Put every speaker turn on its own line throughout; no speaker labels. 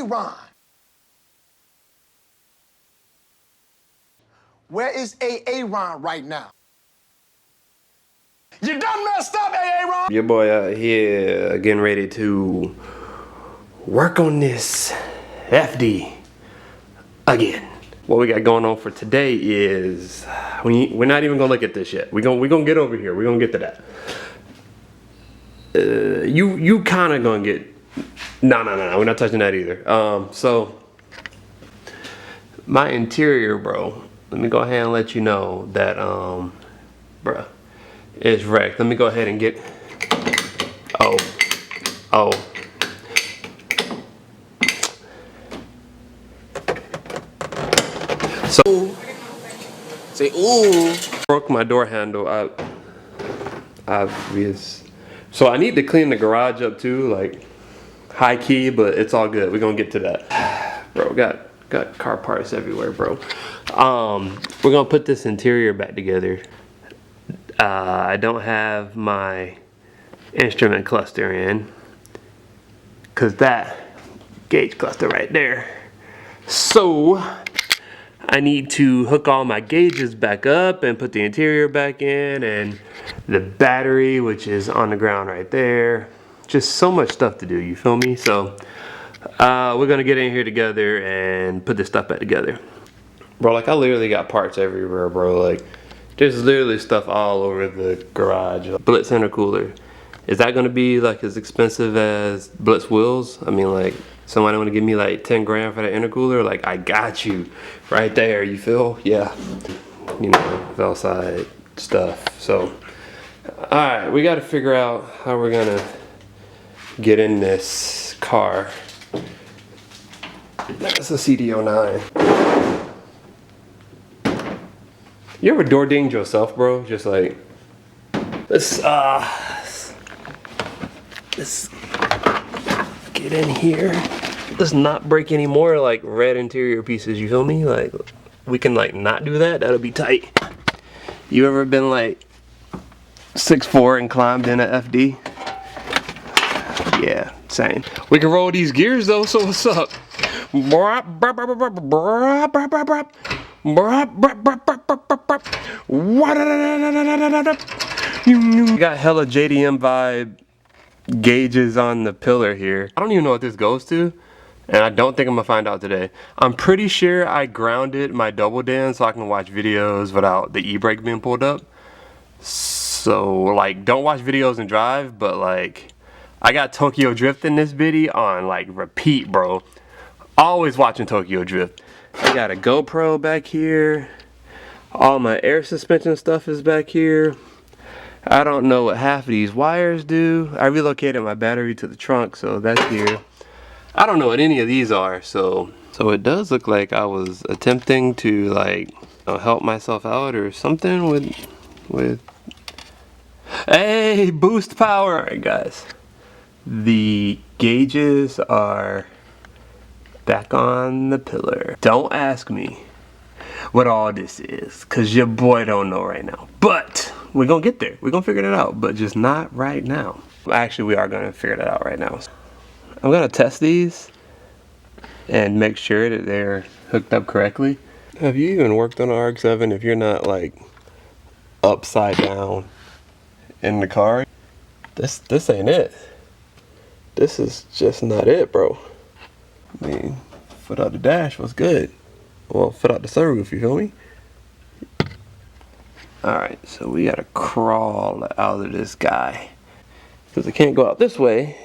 Ron? Where is Ron right now? You done messed up, Ron!
Your boy out here getting ready to work on this FD again. What we got going on for today is we're not even gonna look at this yet. We're gonna get over here. We're gonna get to that. You kind of gonna get no. We're not touching that either. So my interior, bro. Let me go ahead and let you know that bruh, it's wrecked. Let me go ahead and get. Oh. So
say ooh.
Broke my door handle. Obvious. So I need to clean the garage up too, like high key, but it's all good. We're gonna get to that. Bro, got car parts everywhere, bro. We're gonna put this interior back together. I don't have my instrument cluster in, cause that gauge cluster right there. So I need to hook all my gauges back up and put the interior back in, and the battery, which is on the ground right there. Just so much stuff to do, you feel me? So we're gonna get in here together and put this stuff back together. Bro, like I literally got parts everywhere, bro. Like there's literally stuff all over the garage. Blitz intercooler. Is that gonna be like as expensive as Blitz wheels? I mean, like, somebody wanna give me like 10 grand for that intercooler? Like, I got you right there, you feel? Yeah. You know, Velside stuff. So, all right, we gotta figure out how we're gonna get in this car. That's a CD09. You ever door dinged yourself, bro? Just like, let's get in here. Let's not break any more like red interior pieces, you feel me? Like, we can like not do that, that'll be tight. You ever been like 6'4" and climbed in a FD? Yeah, same. We can roll these gears though, so what's up? We got hella JDM vibe gauges on the pillar here. I don't even know what this goes to, and I don't think I'm gonna find out today. I'm pretty sure I grounded my double den so I can watch videos without the e-brake being pulled up. So like, don't watch videos and drive, but like, I got Tokyo Drift in this video on like repeat, bro. Always watching Tokyo Drift. I got a GoPro back here. All my air suspension stuff is back here. I don't know what half of these wires do. I relocated my battery to the trunk, so that's here. I don't know what any of these are, so it does look like I was attempting to like, you know, help myself out or something with hey, boost power. All right, guys. The gauges are back on the pillar. Don't ask me what all this is, cause your boy don't know right now. But we're gonna get there. We're gonna figure it out, but just not right now. Actually, we are gonna figure that out right now. I'm gonna test these and make sure that they're hooked up correctly. Have you even worked on an Rx7 if you're not like upside down in the car? This ain't it. This is just not it, bro. I mean, foot out the dash was good. Well, foot out the sunroof, you feel me? Alright, so we gotta crawl out of this guy. Because I can't go out this way,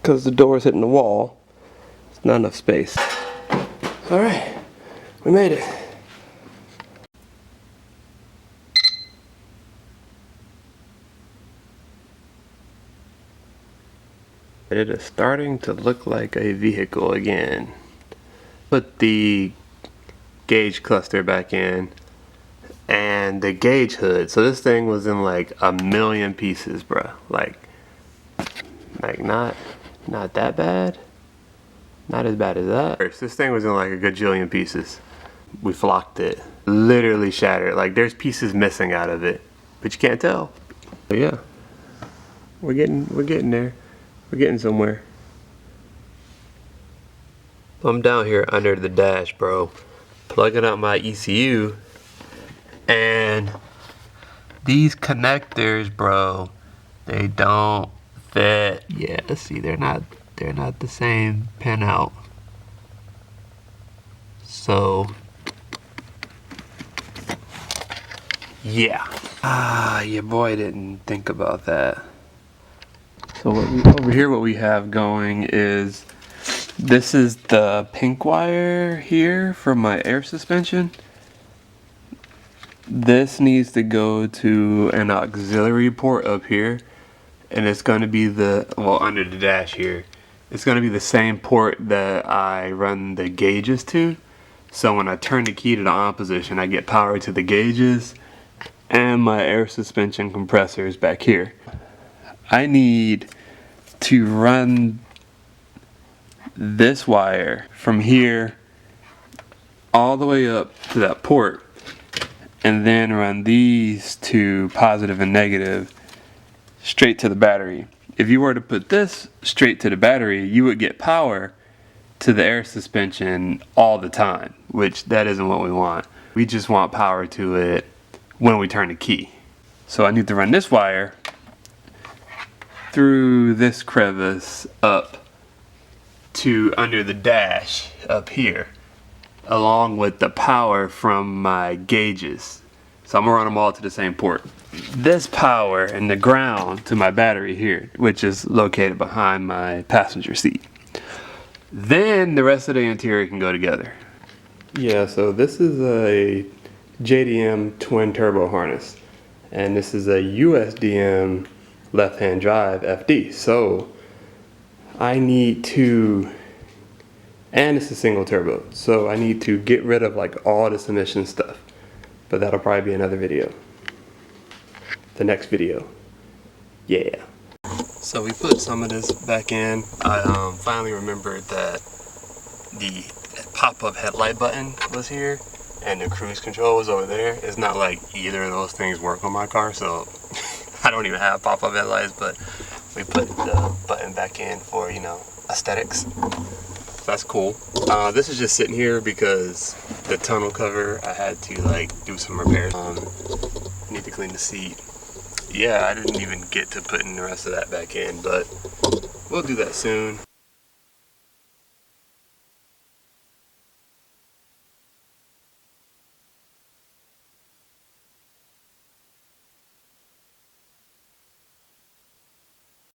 because the door is hitting the wall. It's not enough space. Alright, we made it. It is starting to look like a vehicle again. Put the gauge cluster back in and the gauge hood. So this thing was in like a million pieces, bruh. Like not that bad. Not as bad as that. This thing was in like a gajillion pieces. We flocked it. Literally shattered. Like there's pieces missing out of it, but you can't tell. But yeah, we're getting there. We're getting somewhere. I'm down here under the dash, bro, plugging up my ECU, and these connectors, bro, they don't fit. Yeah, see, they're not the same pin out. So yeah, your boy didn't think about that. So over here, what we have going is, this is the pink wire here from my air suspension. This needs to go to an auxiliary port up here, and it's going to be under the dash here. It's going to be the same port that I run the gauges to. So when I turn the key to the on position, I get power to the gauges and my air suspension compressors back here. I need to run this wire from here all the way up to that port, and then run these two, positive and negative, straight to the battery. If you were to put this straight to the battery, you would get power to the air suspension all the time, which that isn't what we want. We just want power to it when we turn the key. So I need to run this wire through this crevice up to under the dash up here, along with the power from my gauges. So I'm gonna run them all to the same port. This power and the ground to my battery here, which is located behind my passenger seat. Then the rest of the interior can go together. Yeah, so this is a JDM twin turbo harness, and this is a USDM left-hand drive FD. So I need to, and it's a single turbo, so I need to get rid of like all this emission stuff, but that'll probably be another video. The next video. Yeah. So we put some of this back in. I finally remembered that the pop-up headlight button was here and the cruise control was over there. It's not like either of those things work on my car, so I don't even have pop-up headlights, but we put the button back in for, you know, aesthetics. So that's cool. This is just sitting here because the tonneau cover, I had to like do some repairs. Need to clean the seat. Yeah, I didn't even get to putting the rest of that back in, but we'll do that soon.